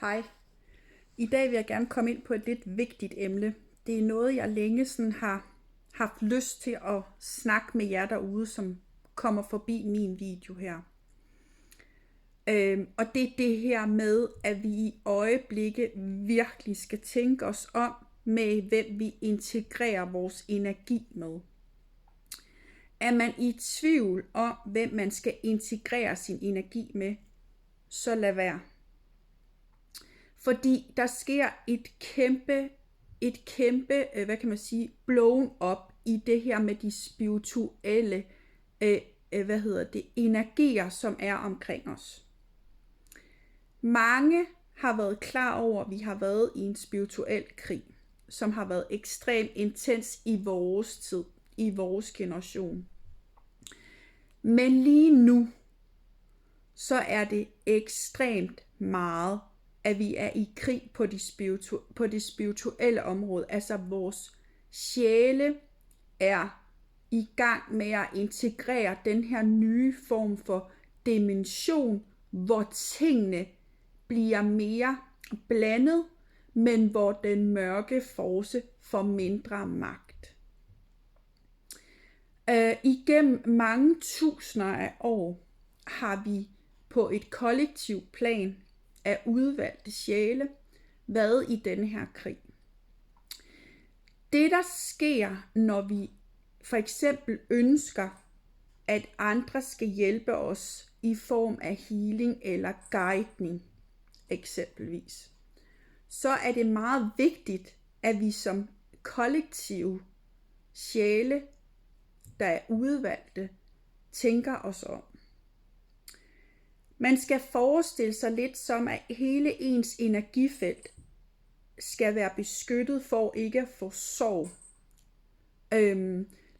Hej. I dag vil jeg gerne komme ind på et lidt vigtigt emne. Det er noget, jeg længe sådan har haft lyst til at snakke med jer derude, som kommer forbi min video her. Og det er det her med, at vi i øjeblikket virkelig skal tænke os om med, hvem vi integrerer vores energi med. Er man i tvivl om, hvem man skal integrere sin energi med, så lad være. Fordi der sker et kæmpe, blown up i det her med de spirituelle, energier, som er omkring os. Mange har været klar over, at vi har været i en spirituel krig, som har været ekstremt intens i vores tid, i vores generation. Men lige nu, så er det ekstremt meget, at vi er i krig på det spirituelle område. Altså vores sjæle er i gang med at integrere den her nye form for dimension, hvor tingene bliver mere blandet, men hvor den mørke force får mindre magt. Igennem mange tusinder af år har vi på et kollektivt plan af udvalgte sjæle været i denne her krig. Det der sker, når vi for eksempel ønsker, at andre skal hjælpe os i form af healing eller guidning eksempelvis, så er det meget vigtigt, at vi som kollektiv sjæle, der er udvalgte, tænker os om. Man skal forestille sig lidt som, at hele ens energifelt skal være beskyttet for ikke at få sorg.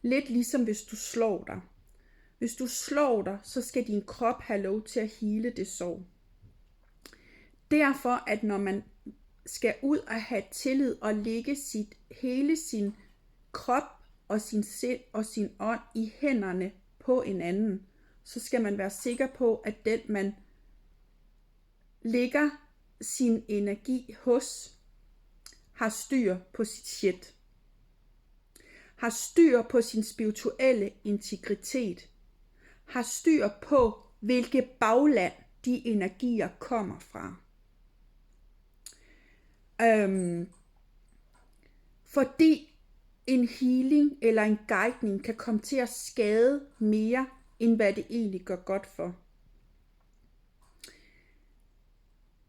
Lidt ligesom hvis du slår dig. Hvis du slår dig, så skal din krop have lov til at hele det sorg. Derfor, at når man skal ud og have tillid og lægge hele sin krop og sin sind og sin ånd i hænderne på en anden, så skal man være sikker på, at den man lægger sin energi hos, har styr på sit shit. Har styr på sin spirituelle integritet. Har styr på, hvilke bagland de energier kommer fra. Fordi en healing eller en guidning kan komme til at skade mere, end hvad det egentlig gør godt for.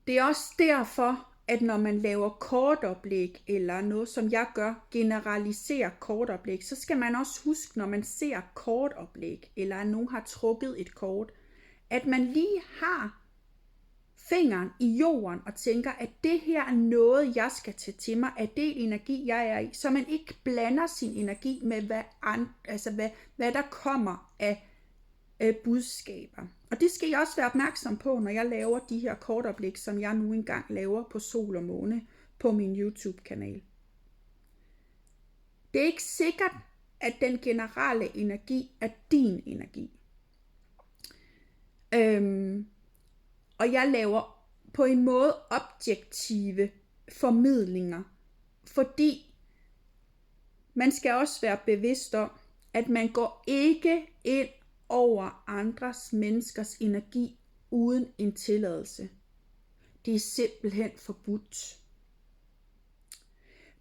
Det er også derfor, at når man laver kortoplæg, eller noget som jeg gør, generaliserer kortoplæg, så skal man også huske, når man ser kortoplæg, eller at nogen har trukket et kort, at man lige har fingeren i jorden og tænker, at det her er noget, jeg skal tage til mig, at det er energi, jeg er i, så man ikke blander sin energi med, hvad der kommer af budskaber. Og det skal jeg også være opmærksom på, når jeg laver de her kortoplæg, som jeg nu engang laver på Sol og Måne på min YouTube-kanal. Det er ikke sikkert, at den generelle energi er din energi. Og jeg laver på en måde objektive formidlinger, fordi man skal også være bevidst om, at man går ikke ind over andres menneskers energi uden en tilladelse. Det er simpelthen forbudt.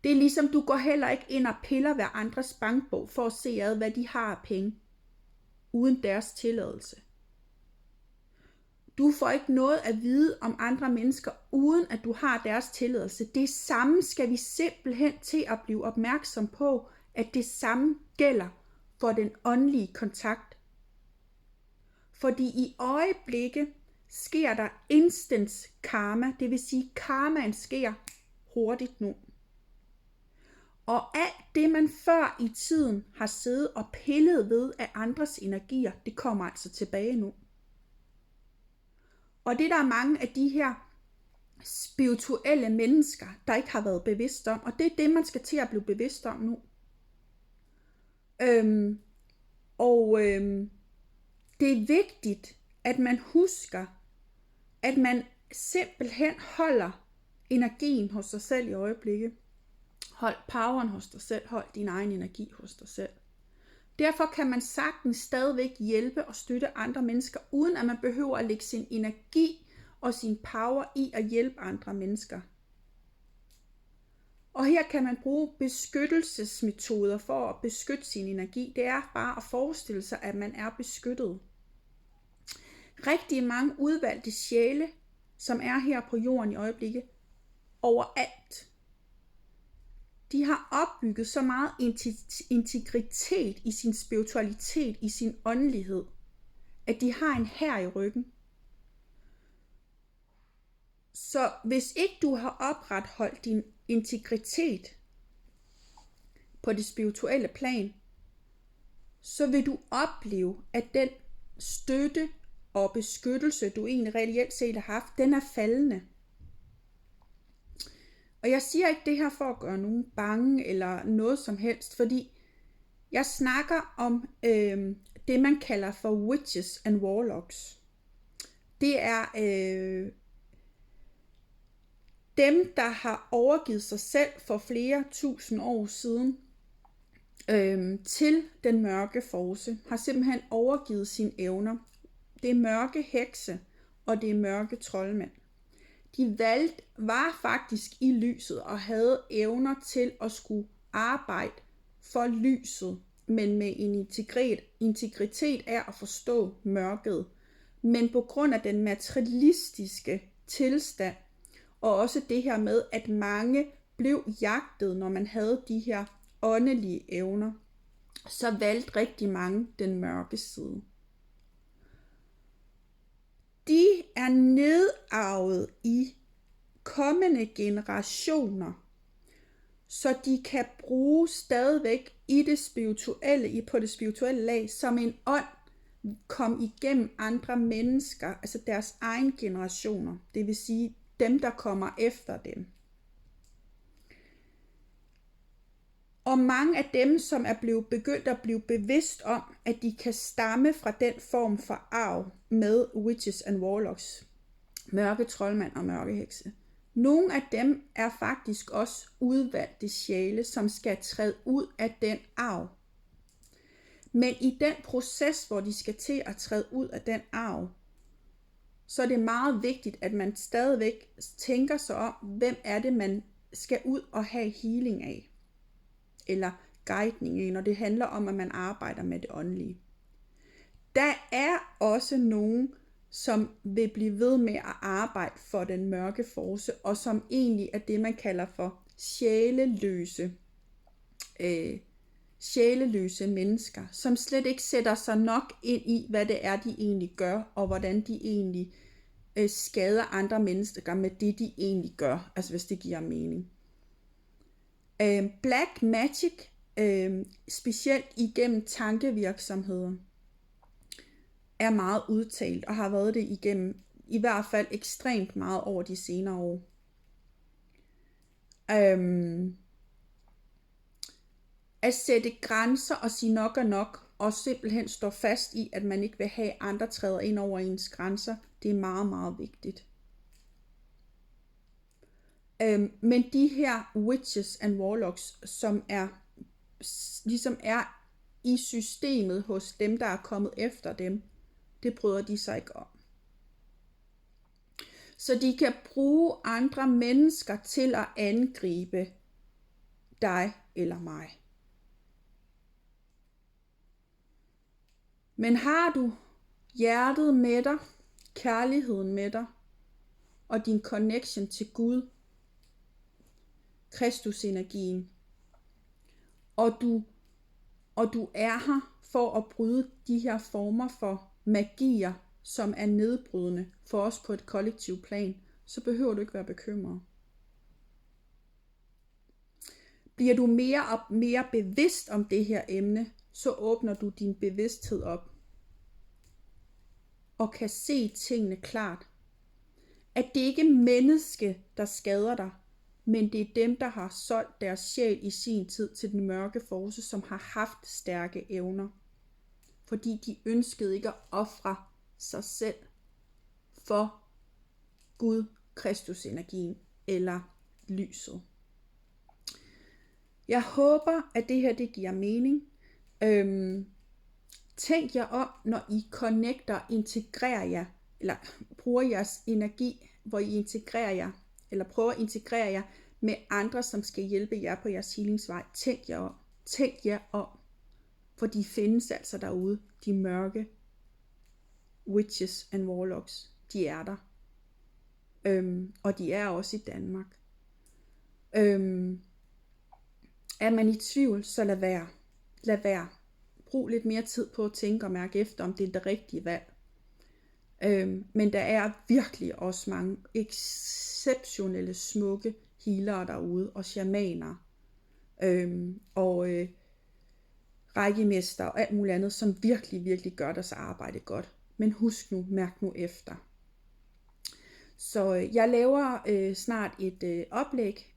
Det er ligesom, du går heller ikke ind og piller hver andres bankbog for at se hvad de har af penge, uden deres tilladelse. Du får ikke noget at vide om andre mennesker, uden at du har deres tilladelse. Det samme skal vi simpelthen til at blive opmærksom på, at det samme gælder for den åndelige kontakt. Fordi i øjeblikket sker der instant karma, det vil sige karmaen sker hurtigt nu. Og alt det man før i tiden har siddet og pillet ved af andres energier, det kommer altså tilbage nu. Og det der er mange af de her spirituelle mennesker, der ikke har været bevidst om, og det er det man skal til at blive bevidst om nu. Det er vigtigt, at man husker, at man simpelthen holder energien hos dig selv i øjeblikket. Hold poweren hos dig selv, hold din egen energi hos dig selv. Derfor kan man sagtens stadigvæk hjælpe og støtte andre mennesker, uden at man behøver at lægge sin energi og sin power i at hjælpe andre mennesker. Og her kan man bruge beskyttelsesmetoder for at beskytte sin energi. Det er bare at forestille sig, at man er beskyttet. Rigtig mange udvalgte sjæle, som er her på jorden i øjeblikket, overalt. De har opbygget så meget integritet i sin spiritualitet, i sin åndelighed, at de har en hær i ryggen. Så hvis ikke du har opretholdt din integritet på det spirituelle plan, så vil du opleve, at den støtte og beskyttelse, du egentlig reelt set har haft, den er faldende. Og jeg siger ikke det her for at gøre nogen bange eller noget som helst, fordi jeg snakker om det, man kalder for witches and warlocks. Det er dem, der har overgivet sig selv for flere tusind år siden til den mørke force, har simpelthen overgivet sine evner. Det er mørke hekse, og det er mørke troldmænd. De var faktisk i lyset og havde evner til at skulle arbejde for lyset, men med en integritet af at forstå mørket. Men på grund af den materialistiske tilstand, og også det her med, at mange blev jagtet, når man havde de her åndelige evner, så valgte rigtig mange den mørke side. De er nedarvet i kommende generationer, så de kan bruge stadigvæk i det spirituelle, på det spirituelle lag, som en ånd kom igennem andre mennesker, altså deres egen generationer, det vil sige dem, der kommer efter dem. Og mange af dem, som er blevet begyndt at blive bevidst om, at de kan stamme fra den form for arv med witches and warlocks, mørke troldmænd og mørke hekse. Nogle af dem er faktisk også udvalgte sjæle, som skal træde ud af den arv. Men i den proces, hvor de skal til at træde ud af den arv, så er det meget vigtigt, at man stadigvæk tænker sig om, hvem er det, man skal ud og have healing af, eller guidning af, når det handler om, at man arbejder med det åndelige. Der er også nogen, som vil blive ved med at arbejde for den mørke force, og som egentlig er det, man kalder for sjæleløse mennesker, som slet ikke sætter sig nok ind i, hvad det er, de egentlig gør, og hvordan de egentlig skader andre mennesker med det, de egentlig gør, altså hvis det giver mening. Black magic, specielt igennem tankevirksomheder, er meget udtalt, og har været det igennem i hvert fald ekstremt meget over de senere år. At sætte grænser og sige nok er nok, og simpelthen stå fast i, at man ikke vil have andre træder ind over ens grænser, det er meget, meget vigtigt. Men de her witches and warlocks, som ligesom er i systemet hos dem, der er kommet efter dem, det bryder de sig ikke om. Så de kan bruge andre mennesker til at angribe dig eller mig. Men har du hjertet med dig, kærligheden med dig, og din connection til Gud, Kristusenergien, og du er her for at bryde de her former for magier, som er nedbrydende for os på et kollektivt plan, så behøver du ikke være bekymret. Bliver du mere og mere bevidst om det her emne, så åbner du din bevidsthed op og kan se tingene klart. At det ikke er menneske, der skader dig, men det er dem, der har solgt deres sjæl i sin tid til den mørke force, som har haft stærke evner. Fordi de ønskede ikke at ofre sig selv for Gud, Kristusenergien eller lyset. Jeg håber, at det her det giver mening. Tænk jer om, når I connecter, integrerer jer, eller bruger jeres energi, hvor I integrerer jer, eller prøver at integrere jer med andre, som skal hjælpe jer på jeres healingsvej. Tænk jer om. Tænk jer om. For de findes altså derude. De mørke witches and warlocks. De er der. Og de er også i Danmark. Er man i tvivl, så lad være. Lad være. Brug lidt mere tid på at tænke og mærke efter, om det er det rigtige valg. Men der er virkelig også mange exceptionelle, smukke healere derude, og shamaner, rækkemester og alt muligt andet, som virkelig, virkelig gør deres arbejde godt. Men husk nu, mærk nu efter. Så jeg laver snart et oplæg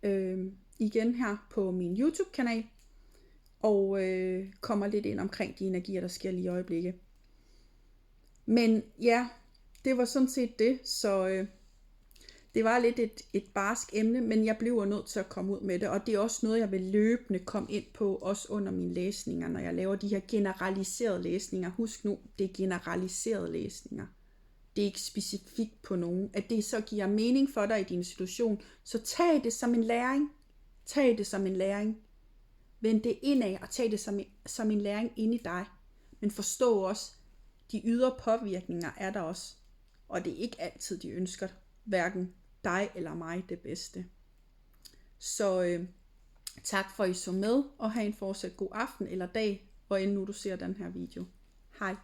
igen her på min YouTube-kanal, og kommer lidt ind omkring de energier, der sker lige i øjeblikket. Men ja, det var sådan set det, så det var lidt et barsk emne, men jeg bliver nødt til at komme ud med det, og det er også noget, jeg vil løbende komme ind på, også under mine læsninger, når jeg laver de her generaliserede læsninger. Husk nu, det er generaliserede læsninger. Det er ikke specifikt på nogen. At det så giver mening for dig i din situation, så tag det som en læring. Tag det som en læring. Vend det indad og tag det som en læring inde i dig. Men forstå også, de ydre påvirkninger er der også. Og det er ikke altid, de ønsker hverken dig eller mig det bedste. Så tak for, at I så med, og have en fortsat god aften eller dag, hvor end nu du ser den her video. Hej.